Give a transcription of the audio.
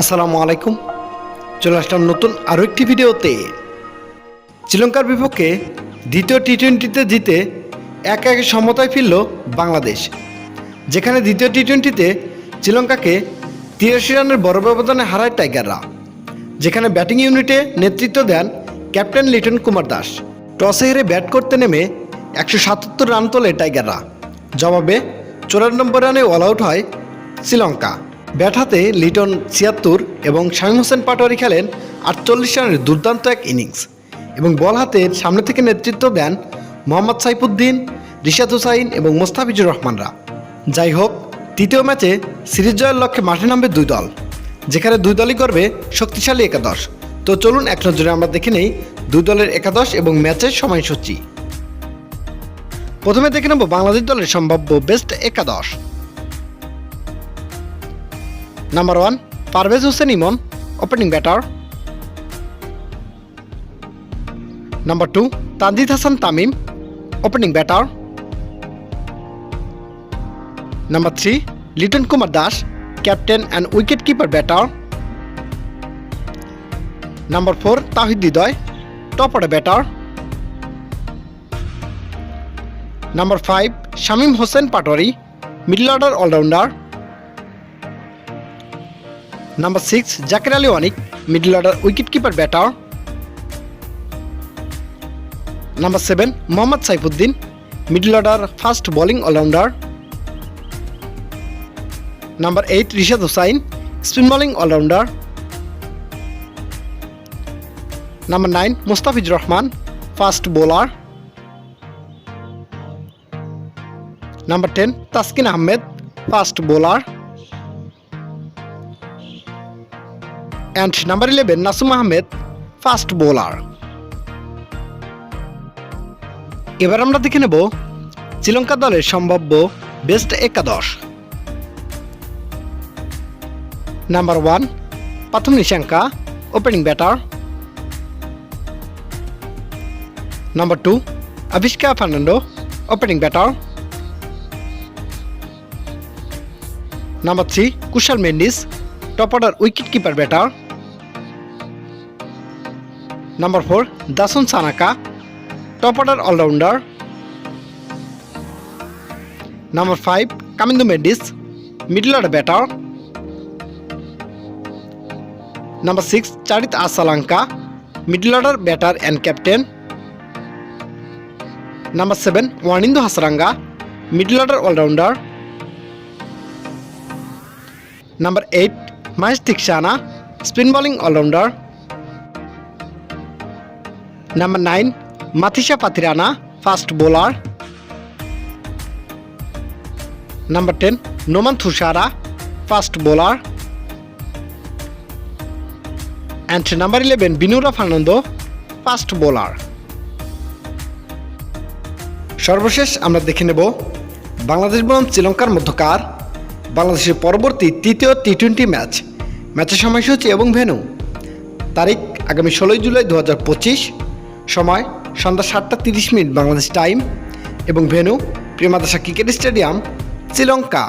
আসসালামু আলাইকুম। চলে আসলাম নতুন আরও একটি ভিডিওতে। শ্রীলঙ্কার বিপক্ষে দ্বিতীয় টি-20তে জিতে 1-1 সমতায় ফিরল বাংলাদেশ, যেখানে দ্বিতীয় টি-20তে শ্রীলঙ্কাকে 83 রানের বড় ব্যবধানে হারায় টাইগাররা, যেখানে ব্যাটিং ইউনিটে নেতৃত্ব দেন ক্যাপ্টেন লিটন কুমার দাস। টসে হেরে ব্যাট করতে নেমে 177 রান তোলে টাইগাররা। জবাবে 94 রানে অল আউট হয় শ্রীলঙ্কা। ব্যাট হাতে লিটন 76 এবং শামীম হোসেন পাটোয়ারি খেলেন 48 রানের দুর্দান্ত এক ইনিংস, এবং বল হাতে সামনে থেকে নেতৃত্ব দেন মোহাম্মদ সাইফুদ্দিন, রিশাদ হুসাইন এবং মোস্তাফিজুর রহমানরা। যাই হোক, তৃতীয় ম্যাচে সিরিজ জয়ের লক্ষ্যে মাঠে নামবে দুই দল, যেখানে দুই দলই করবে শক্তিশালী একাদশ। তো চলুন এক নজরে আমরা দেখে নেই দুই দলের একাদশ এবং ম্যাচের সময়সূচি। প্রথমে দেখে নেব বাংলাদেশ দলের সম্ভাব্য বেস্ট একাদশ। Number 1 Parvez Hossain Emon, opening batter. Number 2 Tanzid Hasan Tamim, opening batter. Number 3 Liton Kumar Das, captain and wicket keeper batter. Number 4 Towhid Hridoy, top order batter. Number 5 Shamim Hossain Patwari, middle order allrounder. Number 6 Jaker Ali Anik, middle order wicket keeper batter. Number 7 Mohammad Saifuddin, middle order fast bowling allrounder. Number 8 Rishad Hossain, spin bowling allrounder. Number 9 Mustafizur Rahman, fast bowler. Number 10 Taskin Ahmed, fast bowler. And number 11 Nasum Ahmed, fast bowler. এবার আমরা দেখে নেব শ্রীলঙ্কা দলের সম্ভাব্য best একাদশ। Number 1 প্রথম Nissanka, opening batter. Number 2 Avishka Fernando, opening batter. Number 3 Kusal Mendis, top order wicket keeper batter. Number 4 Dasun Shanaka, top order allrounder. Number 5 Kamindu Mendis, middle order batter. Number 6 Charith Asalanka, middle order batter and captain. Number 7 Wanindu Hasaranga, middle order allrounder. Number 8 Maheesh Theekshana, spin bowling allrounder. Number 9 Matheesha Pathirana, fast bowler. Number 10 Nuwan Thushara, fast bowler. And number 11 Binura Fernando, fast bowler. সর্বশেষ আমরা দেখে নেব বাংলাদেশ বনাম শ্রীলঙ্কার মধ্যকার বাংলাদেশের পরবর্তী তৃতীয় টি-20 ম্যাচের সময়সূচি এবং ভেন্যু। তারিখ আগামী 16 জুলাই 2025, সময় সন্ধ্যা 7টা 30 মিনিট বাংলাদেশ টাইম, এবং venue Premadasa cricket stadium, Sri Lanka.